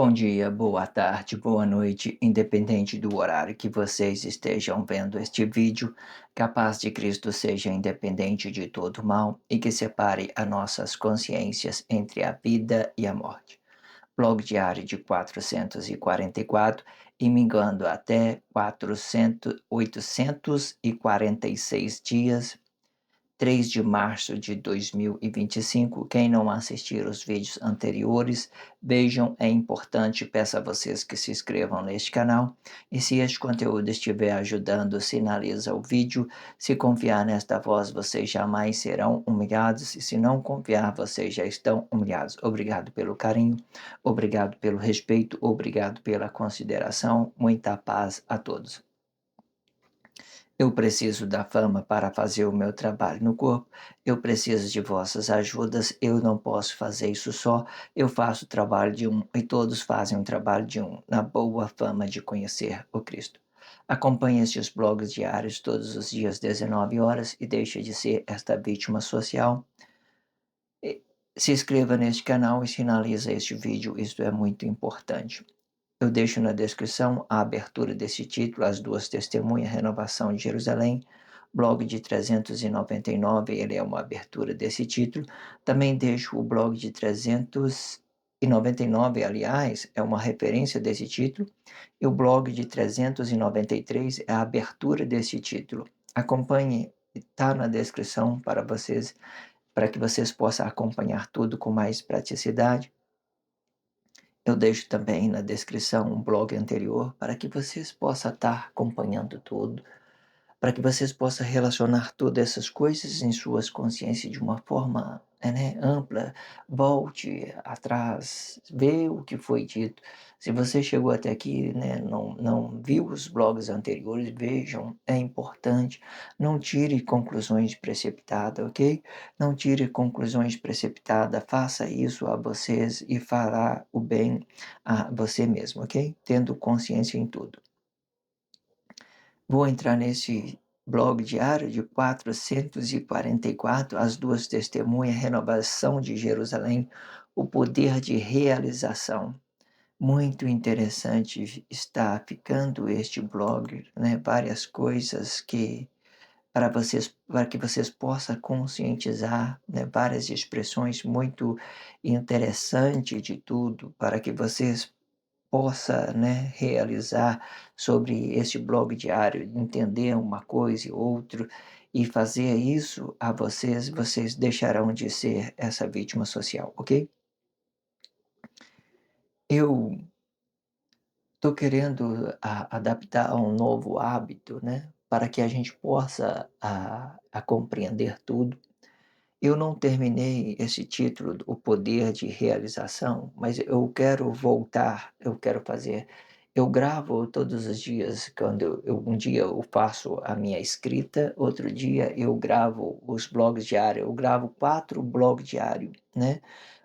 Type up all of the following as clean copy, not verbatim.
Bom dia, boa tarde, boa noite, independente do horário que vocês estejam vendo este vídeo, que a paz de Cristo seja independente de todo mal e que separe as nossas consciências entre a vida e a morte. Blog diário de 444 e mingando até 846 dias, 3 de março de 2025. Quem não assistir os vídeos anteriores, vejam, é importante. Peço a vocês que se inscrevam neste canal. E se este conteúdo estiver ajudando, sinaliza o vídeo. Se confiar nesta voz, vocês jamais serão humilhados. E se não confiar, vocês já estão humilhados. Obrigado pelo carinho, obrigado pelo respeito, obrigado pela consideração. Muita paz a todos. Eu preciso da fama para fazer o meu trabalho no corpo. Eu preciso de vossas ajudas. Eu não posso fazer isso só. Eu faço o trabalho de um e todos fazem o trabalho de um, na boa fama de conhecer o Cristo. Acompanhe estes blogs diários todos os dias, 19 horas, e deixe de ser esta vítima social. E se inscreva neste canal e finalize este vídeo. Isto é muito importante. Eu deixo na descrição a abertura desse título, As Duas Testemunhas, Renovação de Jerusalém, blog de 399, ele é uma abertura desse título. Também deixo o blog de 399, aliás, é uma referência desse título, e o blog de 393 é a abertura desse título. Acompanhe, está na descrição para vocês, para que vocês possam acompanhar tudo com mais praticidade. Eu deixo também na descrição um blog anterior para que vocês possam estar acompanhando tudo, para que vocês possam relacionar todas essas coisas em suas consciências de uma forma, ampla. Volte atrás, vê o que foi dito. Se você chegou até aqui, não viu os blogs anteriores, vejam, é importante. Não tire conclusões precipitadas, ok? Não tire conclusões precipitadas, faça isso a vocês e fará o bem a você mesmo, ok? Tendo consciência em tudo. Vou entrar nesse blog diário de 444, As Duas Testemunhas, Renovação de Jerusalém, o poder de realização. Muito interessante está ficando este blog, várias coisas que para que vocês possam conscientizar, várias expressões muito interessantes de tudo, para que vocês possa, realizar sobre este blog diário, entender uma coisa e outra, e fazer isso a vocês, vocês deixarão de ser essa vítima social, ok? Eu estou querendo adaptar a um novo hábito, para que a gente possa a compreender tudo. Eu não terminei esse título, O Poder de Realização, mas eu quero voltar, eu quero fazer. Eu gravo todos os dias, quando um dia eu faço a minha escrita, outro dia eu gravo os blogs diários, eu gravo 4 blogs diários, né?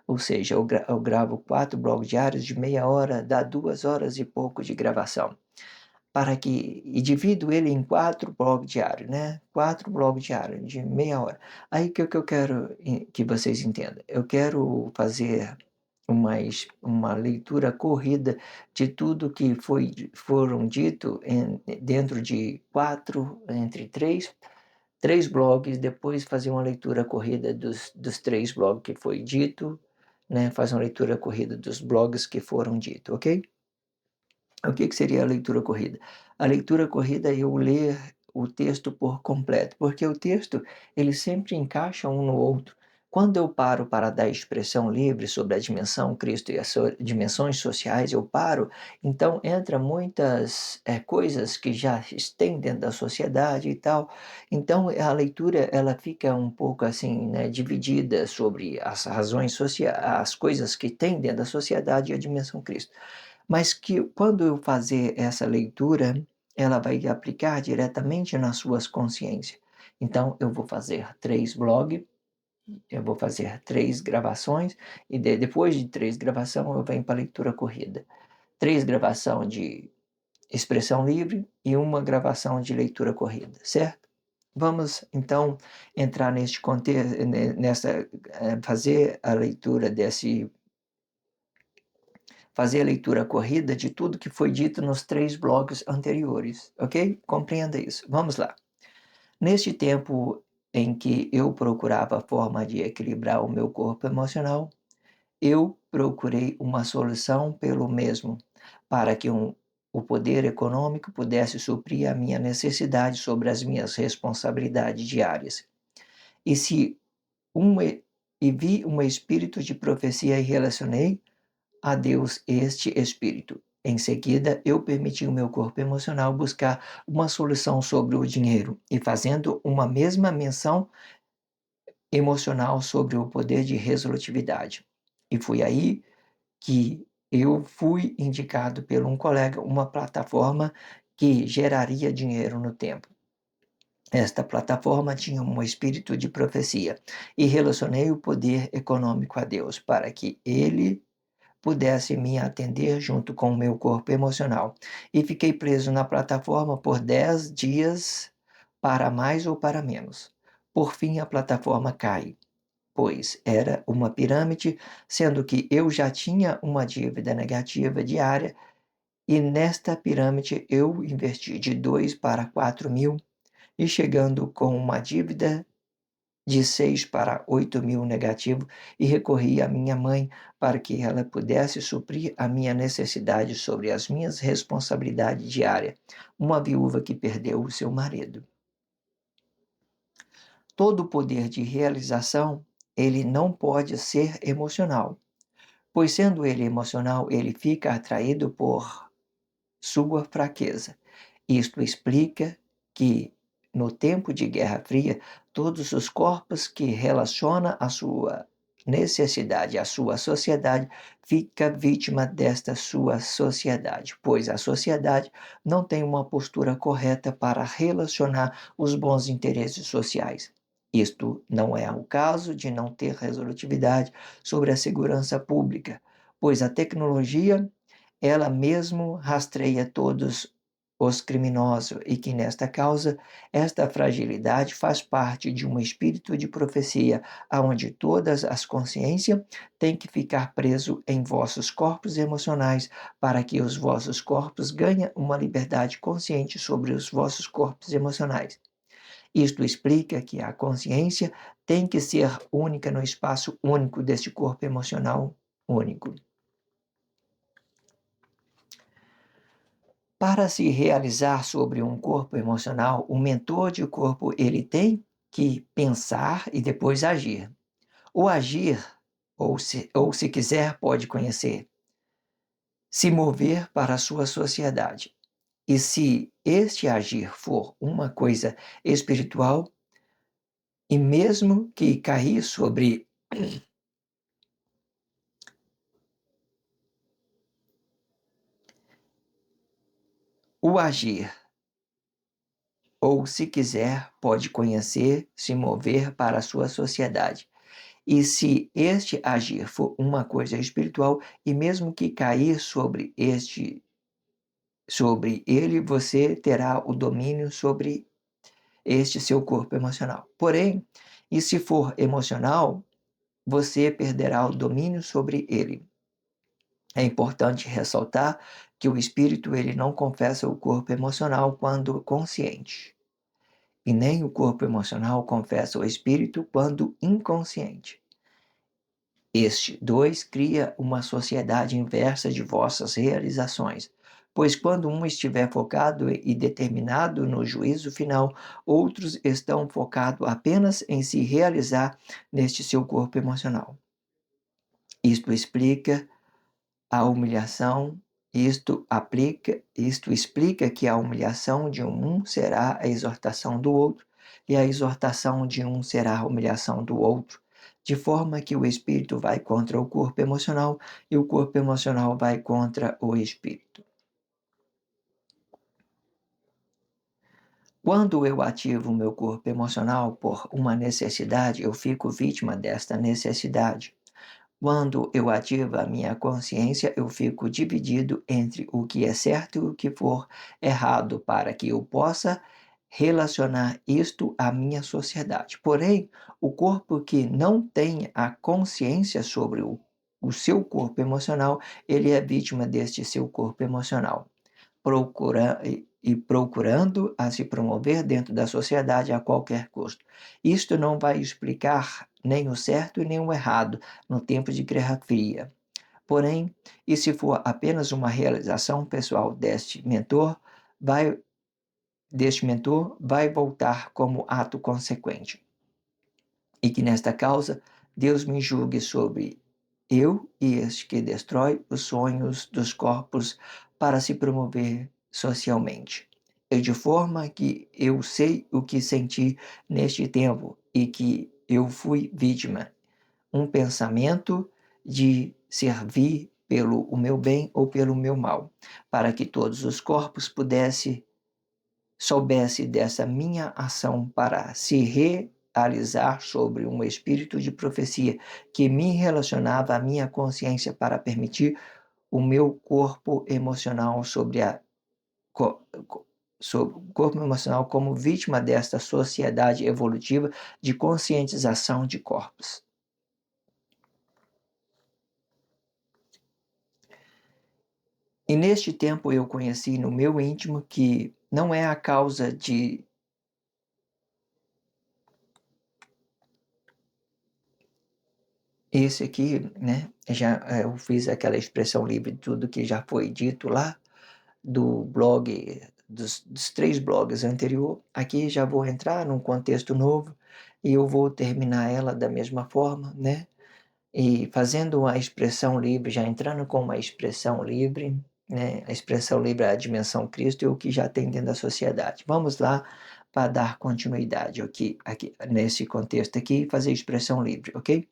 Ou seja, eu gravo 4 blogs diários de meia hora, dá 2 horas e pouco de gravação e divido ele em 4 blocos diários, 4 blocos diários de meia hora. Aí que eu quero que vocês entendam, eu quero fazer uma leitura corrida de tudo que foram dito dentro de 4, entre 3 blogs, depois fazer uma leitura corrida dos 3 blogs que foi dito, fazer uma leitura corrida dos blogs que foram ditos, ok? O que seria a leitura corrida? A leitura corrida é eu ler o texto por completo, porque o texto ele sempre encaixa um no outro. Quando eu paro para dar expressão livre sobre a dimensão Cristo e as dimensões sociais, eu paro, então entra muitas coisas que já estão dentro da sociedade e tal. Então a leitura ela fica um pouco assim, dividida sobre as razões sociais, as coisas que tem dentro da sociedade e a dimensão Cristo. Mas que quando eu fazer essa leitura, ela vai aplicar diretamente nas suas consciências. Então eu vou fazer 3 blogs, eu vou fazer 3 gravações, e depois de 3 gravações eu venho para a leitura corrida. 3 gravação de expressão livre e uma gravação de leitura corrida, certo? Vamos então entrar neste contexto, fazer a leitura fazer a leitura corrida de tudo que foi dito nos 3 blocos anteriores, ok? Compreenda isso. Vamos lá. Neste tempo em que eu procurava a forma de equilibrar o meu corpo emocional, eu procurei uma solução pelo mesmo, para que o poder econômico pudesse suprir a minha necessidade sobre as minhas responsabilidades diárias. E se um e vi um espírito de profecia e relacionei a Deus este espírito. Em seguida, eu permiti o meu corpo emocional buscar uma solução sobre o dinheiro e fazendo uma mesma menção emocional sobre o poder de resolutividade. E foi aí que eu fui indicado por um colega uma plataforma que geraria dinheiro no tempo. Esta plataforma tinha um espírito de profecia e relacionei o poder econômico a Deus para que ele pudesse me atender junto com o meu corpo emocional. E fiquei preso na plataforma por 10 dias, para mais ou para menos. Por fim, a plataforma cai, pois era uma pirâmide, sendo que eu já tinha uma dívida negativa diária, e nesta pirâmide eu investi de 2 para 4 mil, e chegando com uma dívida de 6 para 8 mil negativo, e recorri à minha mãe para que ela pudesse suprir a minha necessidade sobre as minhas responsabilidades diárias, uma viúva que perdeu o seu marido. Todo o poder de realização, ele não pode ser emocional, pois sendo ele emocional, ele fica atraído por sua fraqueza. Isto explica que, no tempo de Guerra Fria, todos os corpos que relacionam a sua necessidade à sua sociedade fica vítima desta sua sociedade, pois a sociedade não tem uma postura correta para relacionar os bons interesses sociais. Isto não é o caso de não ter resolutividade sobre a segurança pública, pois a tecnologia ela mesmo rastreia todos os criminosos e que nesta causa, esta fragilidade faz parte de um espírito de profecia, aonde todas as consciências têm que ficar preso em vossos corpos emocionais para que os vossos corpos ganhem uma liberdade consciente sobre os vossos corpos emocionais. Isto explica que a consciência tem que ser única no espaço único deste corpo emocional único. Para se realizar sobre um corpo emocional, o mentor de corpo ele tem que pensar e depois agir. O agir, ou se quiser, pode conhecer, se mover para a sua sociedade. E se este agir for uma coisa espiritual, e mesmo que cair sobre o agir, ou se quiser, pode conhecer, se mover para a sua sociedade. E se este agir for uma coisa espiritual, e mesmo que cair sobre ele, você terá o domínio sobre este seu corpo emocional. Porém, e se for emocional, você perderá o domínio sobre ele. É importante ressaltar que o espírito ele não confessa o corpo emocional quando consciente, e nem o corpo emocional confessa o espírito quando inconsciente. Este 2 cria uma sociedade inversa de vossas realizações, pois quando um estiver focado e determinado no juízo final, outros estão focados apenas em se realizar neste seu corpo emocional. Isto explica a humilhação, isto explica que a humilhação de um será a exortação do outro, e a exortação de um será a humilhação do outro, de forma que o espírito vai contra o corpo emocional e o corpo emocional vai contra o espírito. Quando eu ativo o meu corpo emocional por uma necessidade, eu fico vítima desta necessidade. Quando eu ativo a minha consciência, eu fico dividido entre o que é certo e o que for errado, para que eu possa relacionar isto à minha sociedade. Porém, o corpo que não tem a consciência sobre o seu corpo emocional, ele é vítima deste seu corpo emocional, procurando a se promover dentro da sociedade a qualquer custo. Isto não vai explicar nem o certo e nem o errado no tempo de Guerra Fria. Porém, e se for apenas uma realização pessoal vai deste mentor vai voltar como ato consequente. E que nesta causa Deus me julgue sobre eu e este que destrói os sonhos dos corpos para se promover socialmente. E de forma que eu sei o que senti neste tempo e que eu fui vítima, um pensamento de servir pelo o meu bem ou pelo meu mal, para que todos os corpos soubesse dessa minha ação para se realizar sobre um espírito de profecia que me relacionava à minha consciência para permitir o meu corpo emocional sobre o corpo emocional como vítima desta sociedade evolutiva de conscientização de corpos. E neste tempo eu conheci no meu íntimo que não é a causa de esse aqui, né, eu fiz aquela expressão livre de tudo que já foi dito lá, do blog, dos 3 blogs anterior. Aqui já vou entrar num contexto novo e eu vou terminar ela da mesma forma, né, e fazendo a expressão livre, já entrando com uma expressão livre, né, a expressão livre é a dimensão Cristo e o que já tem dentro da sociedade. Vamos lá para dar continuidade aqui nesse contexto aqui, fazer expressão livre, ok?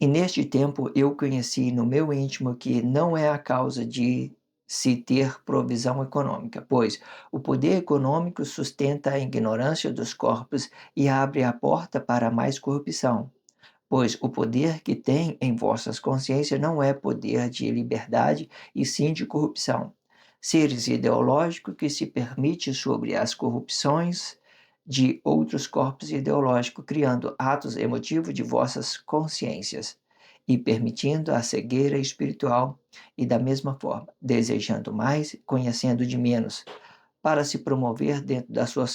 E neste tempo eu conheci no meu íntimo que não é a causa de se ter provisão econômica, pois o poder econômico sustenta a ignorância dos corpos e abre a porta para mais corrupção. Pois o poder que tem em vossas consciências não é poder de liberdade, e sim de corrupção. Seres ideológicos que se permite sobre as corrupções de outros corpos ideológicos, criando atos emotivos de vossas consciências e permitindo a cegueira espiritual e da mesma forma, desejando mais, conhecendo de menos, para se promover dentro da sua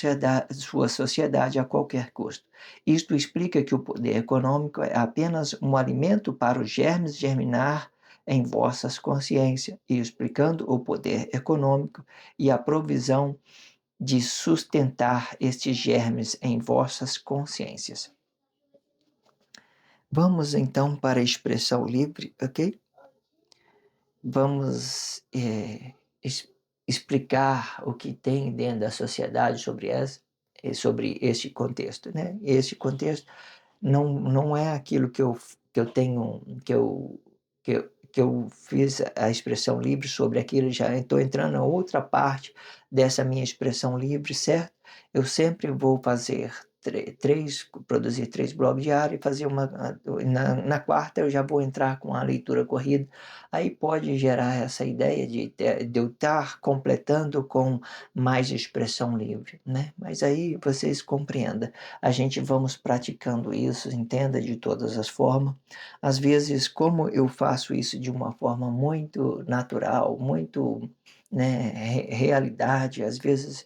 sociedade a qualquer custo. Isto explica que o poder econômico é apenas um alimento para os germes germinar em vossas consciências, e explicando o poder econômico e a provisão de sustentar estes germes em vossas consciências. Vamos então para a expressão livre, ok? Vamos explicar o que tem dentro da sociedade sobre este contexto, né? Esse contexto não é aquilo que eu tenho, que eu fiz a expressão livre sobre aquilo, já estou entrando na outra parte dessa minha expressão livre, certo? Eu sempre vou fazer produzir 3 blogs diários e fazer na quarta eu já vou entrar com a leitura corrida, aí pode gerar essa ideia de eu estar completando com mais expressão livre, né? Mas aí vocês compreendam, a gente vamos praticando isso, entenda de todas as formas. Às vezes, como eu faço isso de uma forma muito natural, muito, né, realidade, às vezes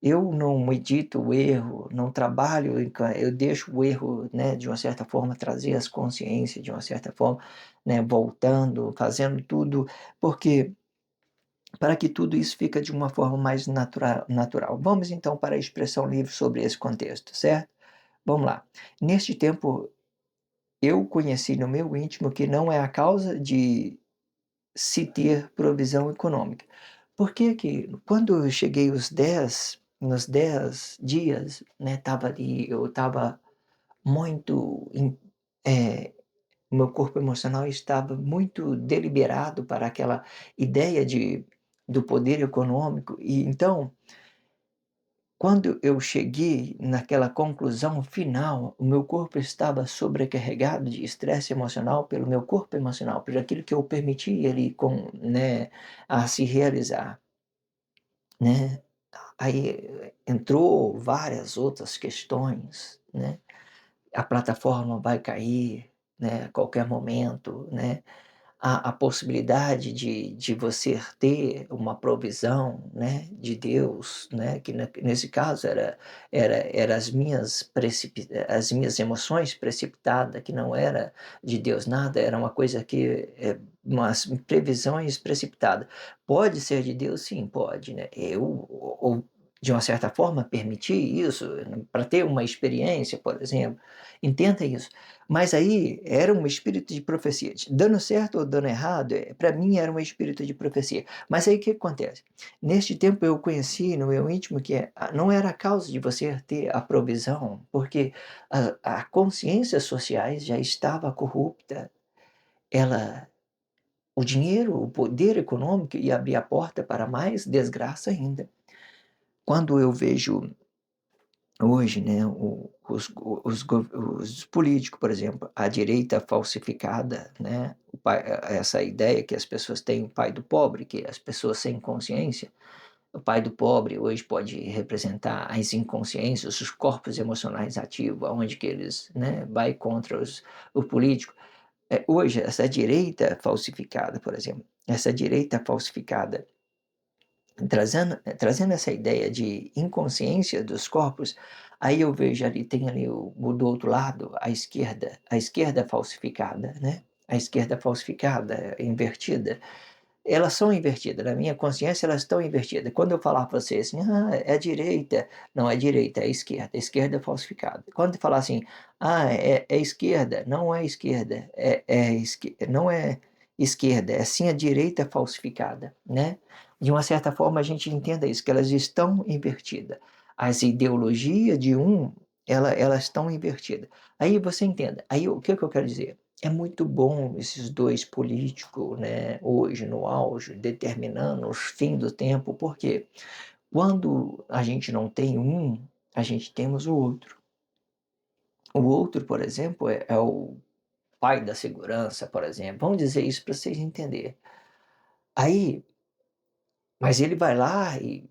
eu não medito o erro, não trabalho, eu deixo o erro, né, de uma certa forma, trazer as consciências, de uma certa forma, né, voltando, fazendo tudo, porque para que tudo isso fique de uma forma mais natural. Vamos então para a expressão livre sobre esse contexto, certo? Vamos lá. Neste tempo, eu conheci no meu íntimo que não é a causa de se ter provisão econômica. Por que que quando eu cheguei nos 10 dias, né, eu estava muito, eh, meu corpo emocional estava muito deliberado para aquela ideia do poder econômico, e então quando eu cheguei naquela conclusão final, o meu corpo estava sobrecarregado de estresse emocional pelo meu corpo emocional, por aquilo que eu permiti ele né, a se realizar, né. Aí entrou várias outras questões, né. A plataforma vai cair, né, a qualquer momento, né, a possibilidade de você ter uma provisão, né, de Deus, né, que nesse caso era as minhas emoções precipitadas, que não era de Deus nada, era uma coisa que, umas previsões precipitadas. Pode ser de Deus? Sim, pode, né. Eu ou de uma certa forma permiti isso, para ter uma experiência, por exemplo, entenda isso. Mas aí era um espírito de profecia, dando certo ou dando errado, para mim era um espírito de profecia. Mas aí o que acontece? Neste tempo eu conheci no meu íntimo que não era a causa de você ter a provisão, porque a consciências sociais já estava corrupta, ela o dinheiro, o poder econômico ia abrir a porta para mais desgraça ainda. Quando eu vejo hoje, né, os políticos, por exemplo, a direita falsificada, né, essa ideia que as pessoas têm, o pai do pobre, que as pessoas sem consciência, o pai do pobre hoje pode representar as inconsciências, os corpos emocionais ativos, aonde que eles, né, vai contra o político. Hoje, essa direita falsificada, por exemplo, essa direita falsificada trazendo essa ideia de inconsciência dos corpos, aí eu vejo ali, tem ali o do outro lado, a esquerda falsificada, né, a esquerda falsificada, invertida. Elas são invertidas, na minha consciência elas estão invertidas. Quando eu falar para você assim: "Ah, é a direita", não é direita, é a esquerda é falsificada. Quando eu falar assim: "Ah, é esquerda", não é esquerda, não é esquerda, é sim a direita falsificada, né. De uma certa forma a gente entenda isso, que elas estão invertidas. As ideologias de elas estão invertidas. Aí você entenda, aí o que que eu quero dizer? É muito bom esses 2 políticos, né, hoje no auge, determinando os fim do tempo, porque quando a gente não tem um, a gente temos o outro. O outro, por exemplo, é o pai da segurança, por exemplo. Vamos dizer isso para vocês entenderem. Aí mas ele vai lá e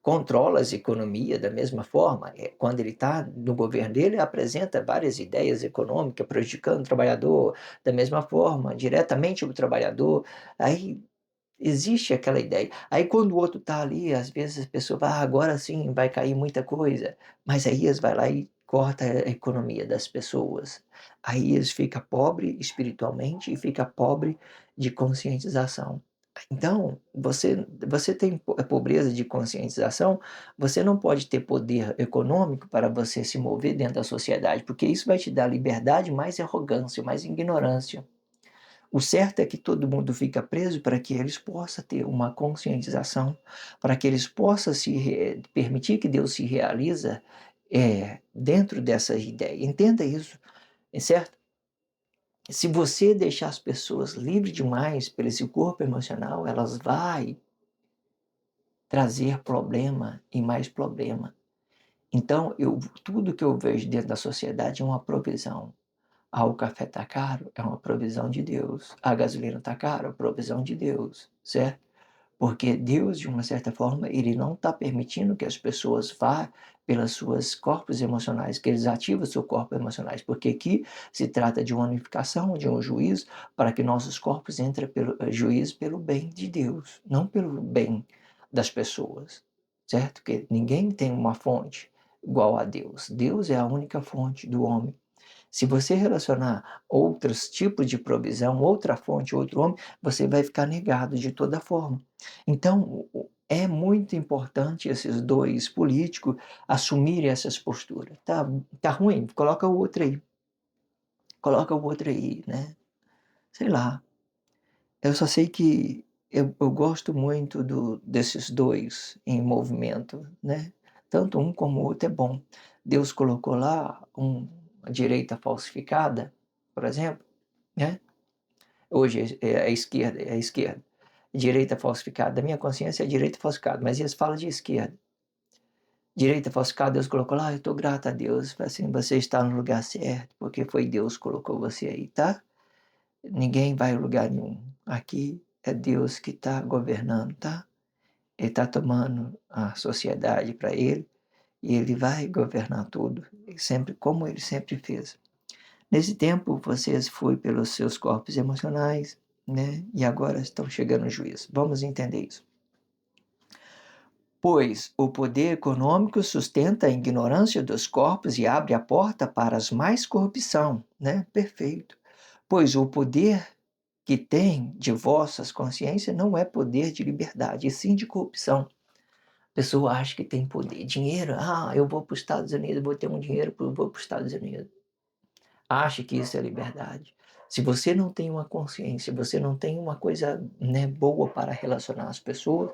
controla as economias da mesma forma, quando ele está no governo dele, apresenta várias ideias econômicas prejudicando o trabalhador da mesma forma, diretamente o trabalhador, aí existe aquela ideia. Aí quando o outro está ali, às vezes a pessoa vai: "Ah, agora sim vai cair muita coisa", mas aí eles vai lá e corta a economia das pessoas. Aí eles fica pobre espiritualmente e fica pobre de conscientização. Então, você tem pobreza de conscientização, você não pode ter poder econômico para você se mover dentro da sociedade, porque isso vai te dar liberdade, mais arrogância, mais ignorância. O certo é que todo mundo fica preso para que eles possam ter uma conscientização, para que eles possam permitir que Deus se realiza, dentro dessa ideia. Entenda isso, certo? Se você deixar as pessoas livres demais pelo esse corpo emocional, elas vai trazer problema e mais problema. Então tudo que eu vejo dentro da sociedade é uma provisão. Ah, o café está caro, é uma provisão de Deus. A gasolina está cara, provisão de Deus, certo? Porque Deus, de uma certa forma, ele não está permitindo que as pessoas vá pelas suas corpos emocionais, que eles ativem seus corpos emocionais, porque aqui se trata de uma unificação, de um juízo, para que nossos corpos entrem pelo juízo pelo bem de Deus, não pelo bem das pessoas, certo? Que ninguém tem uma fonte igual a Deus. Deus é a única fonte do homem. Se você relacionar outros tipos de provisão, outra fonte, outro homem, você vai ficar negado de toda forma. Então, é muito importante esses 2 políticos assumirem essas posturas. Tá ruim? Coloca o outro aí, né. Sei lá, eu só sei que eu gosto muito desses 2 em movimento, né. Tanto um como o outro é bom. Deus colocou lá uma direita falsificada, por exemplo, né. Hoje é a esquerda, é a esquerda. Direita falsificada. Da minha consciência é direita falsificada, mas eles falam de esquerda. Direita falsificada, Deus colocou lá, eu estou grato a Deus, assim, você está no lugar certo, porque foi Deus que colocou você aí, tá? Ninguém vai a lugar nenhum. Aqui é Deus que está governando, tá? Ele está tomando a sociedade para ele e ele vai governar tudo, sempre como ele sempre fez. Nesse tempo, vocês foi pelos seus corpos emocionais, né, e agora estão chegando no juízo. Vamos entender isso. Pois o poder econômico sustenta a ignorância dos corpos e abre a porta para as mais corrupção, né? Perfeito. Pois o poder que tem de vossas consciências não é poder de liberdade, e sim de corrupção. A pessoa acha que tem poder, dinheiro, eu vou para os Estados Unidos, vou ter um dinheiro, vou para os Estados Unidos. Acha que isso é liberdade. Se você não tem uma consciência, você não tem uma coisa, né, boa para relacionar as pessoas,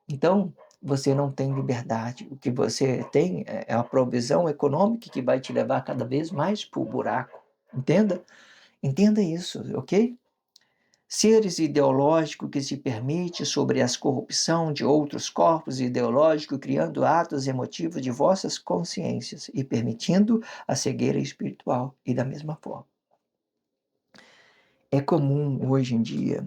então você não tem liberdade. O que você tem é a provisão econômica que vai te levar cada vez mais para o buraco. Entenda? Entenda isso, ok? Seres ideológicos que se permite sobre as corrupção de outros corpos ideológicos, criando atos emotivos de vossas consciências e permitindo a cegueira espiritual. E da mesma forma. É comum hoje em dia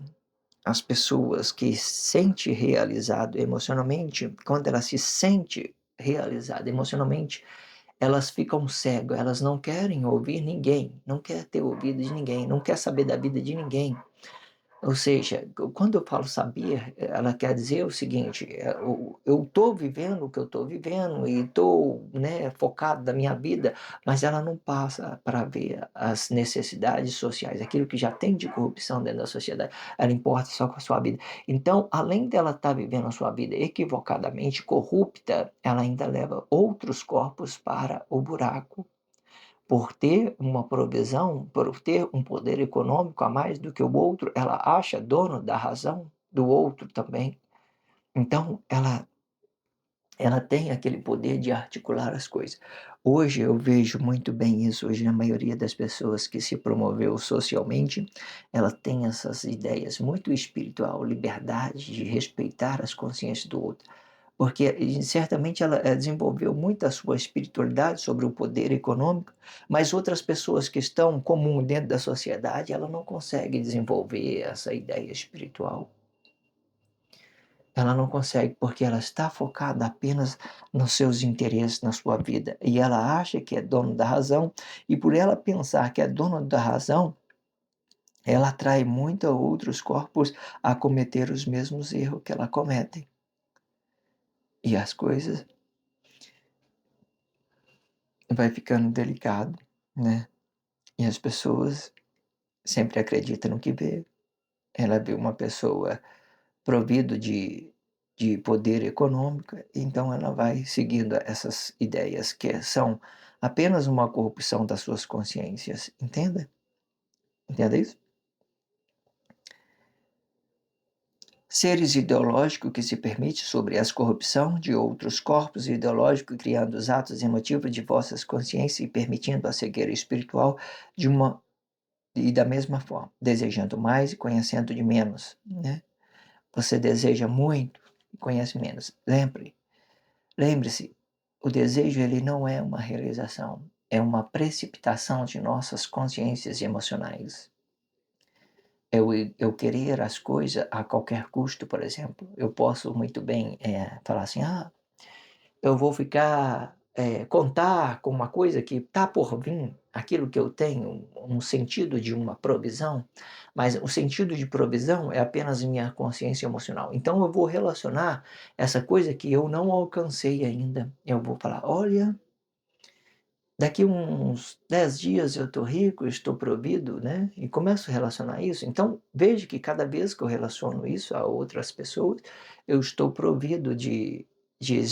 as pessoas que se sente realizado emocionalmente, quando ela se sente realizada emocionalmente, elas ficam cegas, elas não querem ouvir ninguém, não quer ter ouvido de ninguém, não quer saber da vida de ninguém. Ou seja, quando eu falo saber, ela quer dizer o seguinte, eu estou vivendo o que eu estou vivendo e estou, né, focado na minha vida, mas ela não passa para ver as necessidades sociais, aquilo que já tem de corrupção dentro da sociedade, ela importa só com a sua vida. Então, além dela estar vivendo a sua vida equivocadamente corrupta, ela ainda leva outros corpos para o buraco por ter uma provisão, por ter um poder econômico a mais do que o outro, ela acha dono da razão do outro também. Então, ela tem aquele poder de articular as coisas. Hoje eu vejo muito bem isso, hoje a maioria das pessoas que se promoveu socialmente, ela tem essas ideias muito espiritual, liberdade de respeitar as consciências do outro. Porque certamente ela desenvolveu muito a sua espiritualidade sobre o poder econômico, mas outras pessoas que estão comum dentro da sociedade, ela não consegue desenvolver essa ideia espiritual. Ela não consegue, porque ela está focada apenas nos seus interesses na sua vida. E ela acha que é dono da razão, e por ela pensar que é dono da razão, ela atrai muito outros corpos a cometer os mesmos erros que ela comete. E as coisas vai ficando delicado, né? E as pessoas sempre acreditam no que vê. Ela vê uma pessoa provido de poder econômico, então ela vai seguindo essas ideias que são apenas uma corrupção das suas consciências. Entenda? Entenda isso? Seres ideológicos que se permite sobre as corrupção de outros corpos ideológicos, criando os atos emotivos de vossas consciências e permitindo a cegueira espiritual de uma e da mesma forma, desejando mais e conhecendo de menos, né? Você deseja muito e conhece menos. Lembre-se, o desejo ele não é uma realização, é uma precipitação de nossas consciências emocionais. Eu querer as coisas a qualquer custo, por exemplo. Eu posso muito bem falar assim, eu vou ficar, contar com uma coisa que está por vir, aquilo que eu tenho, um sentido de uma provisão, mas o sentido de provisão é apenas minha consciência emocional. Então eu vou relacionar essa coisa que eu não alcancei ainda. Eu vou falar, olha, daqui uns 10 dias eu estou rico, estou provido, né? E começo a relacionar isso. Então, veja que cada vez que eu relaciono isso a outras pessoas, eu estou provido de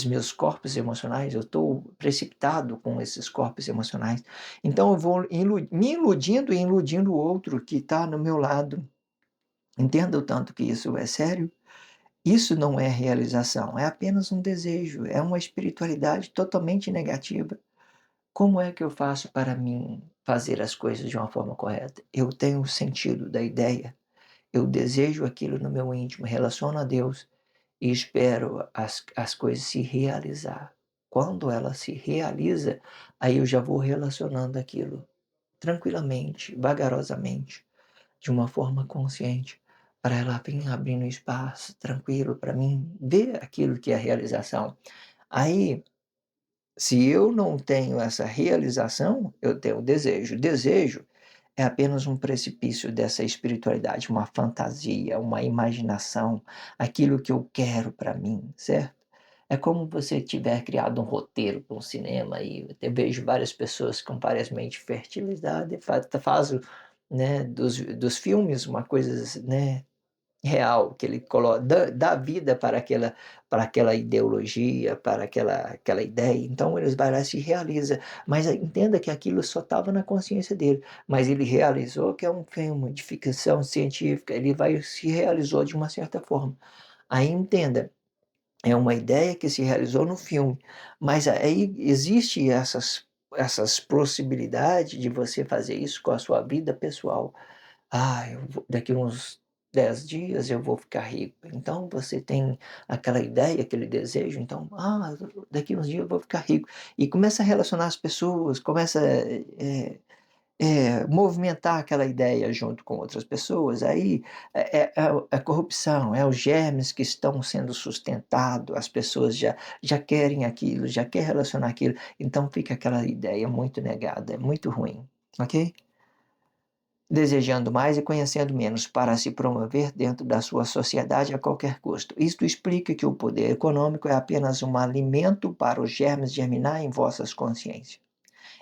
meus corpos emocionais, eu estou precipitado com esses corpos emocionais. Então, eu vou me iludindo e iludindo o outro que está no meu lado. Entenda o tanto que isso é sério. Isso não é realização, é apenas um desejo, é uma espiritualidade totalmente negativa. Como é que eu faço para mim fazer as coisas de uma forma correta? Eu tenho o sentido da ideia, eu desejo aquilo no meu íntimo, relaciono a Deus e espero as coisas se realizar. Quando ela se realiza, aí eu já vou relacionando aquilo tranquilamente, vagarosamente, de uma forma consciente, para ela vir abrindo espaço tranquilo para mim ver aquilo que é a realização. Aí se eu não tenho essa realização, eu tenho desejo. Desejo é apenas um precipício dessa espiritualidade, uma fantasia, uma imaginação, aquilo que eu quero para mim, certo? É como você tiver criado um roteiro para um cinema e eu vejo várias pessoas com várias mentes fertilizadas e faz o né, dos filmes uma coisa, né, real, que ele coloca dá vida para aquela ideologia, para aquela ideia, então eles vai lá e se realiza, mas entenda que aquilo só estava na consciência dele, mas ele realizou que é um filme de ficção científica, ele vai se realizou de uma certa forma. Aí entenda, é uma ideia que se realizou no filme, mas aí existe essas possibilidades de você fazer isso com a sua vida pessoal. "Ah, eu vou daqui uns 10 dias eu vou ficar rico". Então você tem aquela ideia, aquele desejo, então: "Ah, daqui uns dias eu vou ficar rico". E começa a relacionar as pessoas, começa, movimentar aquela ideia junto com outras pessoas, aí é corrupção, é os germes que estão sendo sustentado, as pessoas já querem aquilo, já quer relacionar aquilo, então fica aquela ideia muito negada, é muito ruim, ok? Desejando mais e conhecendo menos para se promover dentro da sua sociedade a qualquer custo. Isto explica que o poder econômico é apenas um alimento para os germes germinar em vossas consciências.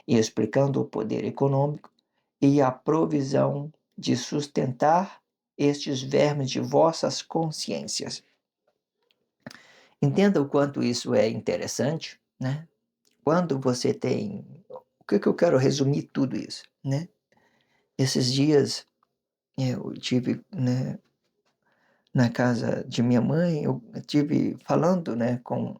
E explicando o poder econômico e a provisão de sustentar estes vermes de vossas consciências. Entenda o quanto isso é interessante, né? Quando você tem. O que eu quero resumir tudo isso, né? Esses dias eu tive, né, na casa de minha mãe, eu tive falando, né, com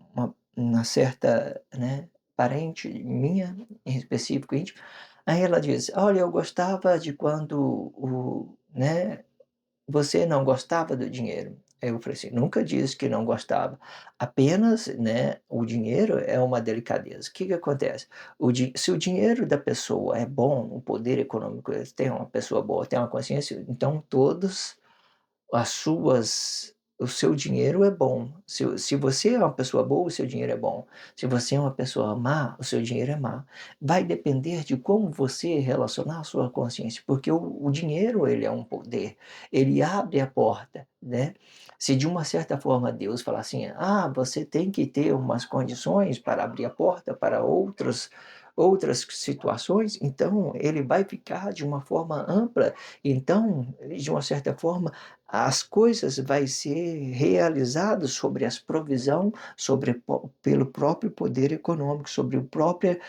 uma certa, né, parente minha, em específico íntimo, aí ela disse: "Olha, eu gostava de quando né, você não gostava do dinheiro". Aí eu falei assim: "Nunca disse que não gostava, apenas, né, o dinheiro é uma delicadeza". O que que acontece? Se o dinheiro da pessoa é bom, o poder econômico, tem uma pessoa boa, tem uma consciência, então todos as suas o seu dinheiro é bom. Se você é uma pessoa boa, o seu dinheiro é bom. Se você é uma pessoa má, o seu dinheiro é má. Vai depender de como você relacionar a sua consciência, porque o dinheiro, ele é um poder, ele abre a porta, né. Se de uma certa forma Deus falar assim: "Ah, você tem que ter umas condições para abrir a porta para outras situações", então ele vai ficar de uma forma ampla, então, de uma certa forma as coisas vai ser realizadas sobre as provisão, sobre pelo próprio poder econômico, sobre o próprio,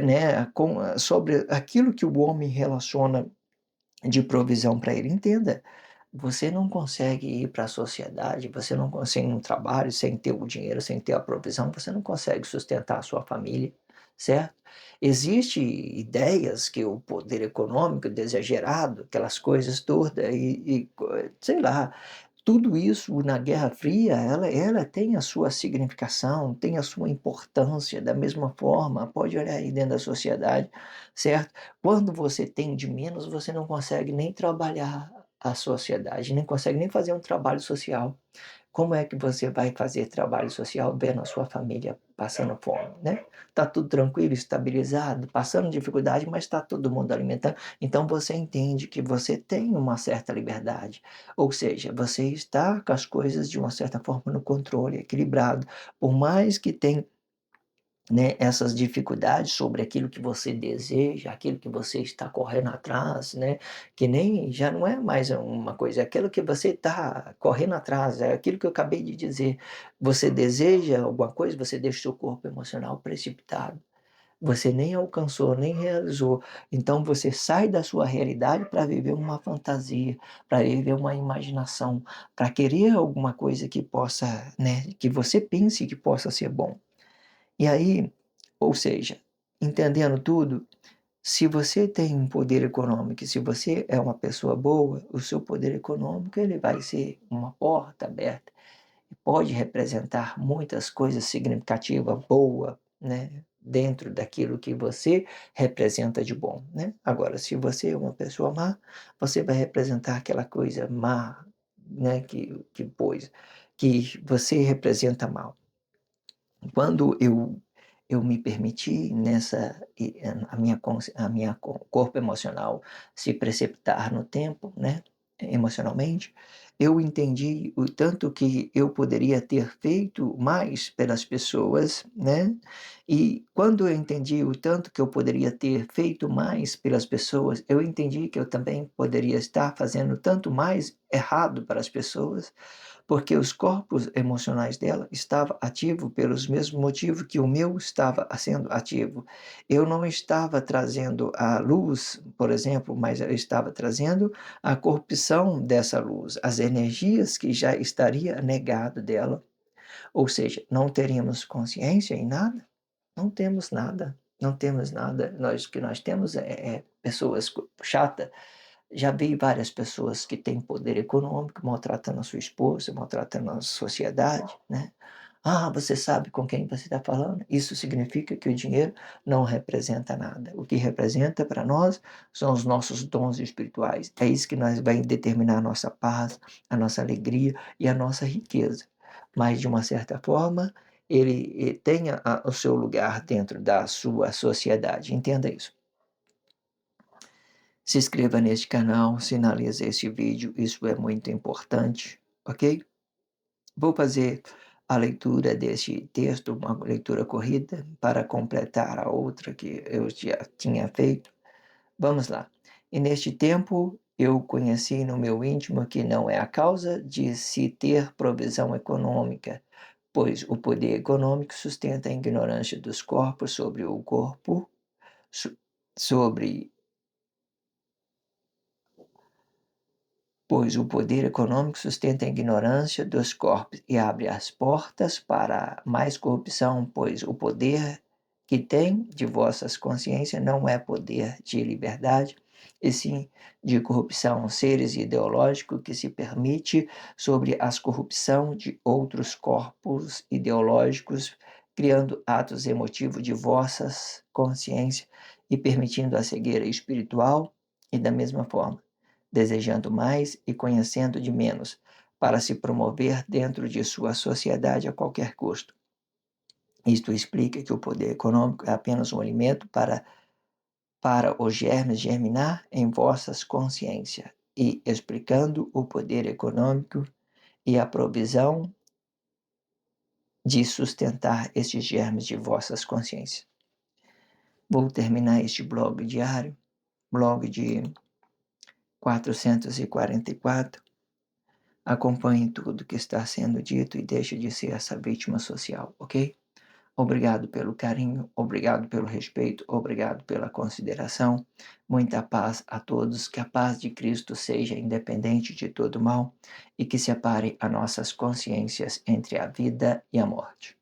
né, sobre aquilo que o homem relaciona de provisão para ele. Entenda, você não consegue ir para a sociedade, você não consegue um trabalho sem ter o dinheiro, sem ter a provisão, você não consegue sustentar a sua família, certo? Existe ideias que o poder econômico exagerado, aquelas coisas todas sei lá, tudo isso na Guerra Fria, ela tem a sua significação, tem a sua importância da mesma forma, pode olhar aí dentro da sociedade, certo? Quando você tem de menos, você não consegue nem trabalhar a sociedade, nem consegue nem fazer um trabalho social. Como é que você vai fazer trabalho social vendo a sua família passando fome, né? Tá tudo tranquilo, estabilizado, passando dificuldade, mas está todo mundo alimentando. Então você entende que você tem uma certa liberdade, ou seja, você está com as coisas de uma certa forma no controle, equilibrado. Por mais que tenha, né, essas dificuldades sobre aquilo que você deseja, aquilo que você está correndo atrás, né, que nem já não é mais uma coisa, é aquilo que você está correndo atrás, é aquilo que eu acabei de dizer. Você deseja alguma coisa, você deixa o seu corpo emocional precipitado. Você nem alcançou, nem realizou. Então você sai da sua realidade para viver uma fantasia, para viver uma imaginação, para querer alguma coisa que possa, né, que você pense que possa ser bom. E aí, ou seja, entendendo tudo, se você tem um poder econômico e se você é uma pessoa boa, o seu poder econômico ele vai ser uma porta aberta e pode representar muitas coisas significativas, boa, né, dentro daquilo que você representa de bom, né. Agora, se você é uma pessoa má, você vai representar aquela coisa má, né, que você representa mal. Quando eu me permiti nessa a minha corpo emocional se precipitar no tempo, né, emocionalmente, eu entendi o tanto que eu poderia ter feito mais pelas pessoas, né, e quando eu entendi o tanto que eu poderia ter feito mais pelas pessoas, eu entendi que eu também poderia estar fazendo tanto mais errado para as pessoas, porque os corpos emocionais dela estavam ativos pelos mesmos motivos que o meu estava sendo ativo. Eu não estava trazendo a luz, por exemplo, mas eu estava trazendo a corrupção dessa luz, as energias que já estaria negado dela, ou seja, não teríamos consciência em nada, não temos nada, não temos nada. Nós o que nós temos é pessoas chata. Já vi várias pessoas que têm poder econômico maltratando a sua esposa, maltratando a sociedade, né. "Ah, você sabe com quem você está falando?" Isso significa que o dinheiro não representa nada. O que representa para nós são os nossos dons espirituais. É isso que nós vai determinar a nossa paz, a nossa alegria e a nossa riqueza. Mas, de uma certa forma, ele tem o seu lugar dentro da sua sociedade, entenda isso. Se inscreva neste canal, sinalize este vídeo, isso é muito importante, ok? Vou fazer a leitura deste texto, uma leitura corrida, para completar a outra que eu já tinha feito. Vamos lá. E neste tempo eu conheci no meu íntimo que não é a causa de se ter provisão econômica, pois o poder econômico sustenta a ignorância dos corpos sobre o corpo, so- sobre pois o poder econômico sustenta a ignorância dos corpos e abre as portas para mais corrupção, pois o poder que tem de vossas consciências não é poder de liberdade, e sim de corrupção, seres ideológicos que se permite sobre as corrupção de outros corpos ideológicos, criando atos emotivos de vossas consciências e permitindo a cegueira espiritual, e da mesma forma desejando mais e conhecendo de menos, para se promover dentro de sua sociedade a qualquer custo. Isto explica que o poder econômico é apenas um alimento para os germes germinar em vossas consciências, e explicando o poder econômico e a provisão de sustentar esses germes de vossas consciências. Vou terminar este blog diário, blog de 444. Acompanhe tudo que está sendo dito e deixe de ser essa vítima social, ok? Obrigado pelo carinho, obrigado pelo respeito, obrigado pela consideração. Muita paz a todos, que a paz de Cristo seja independente de todo mal e que separe as nossas consciências entre a vida e a morte.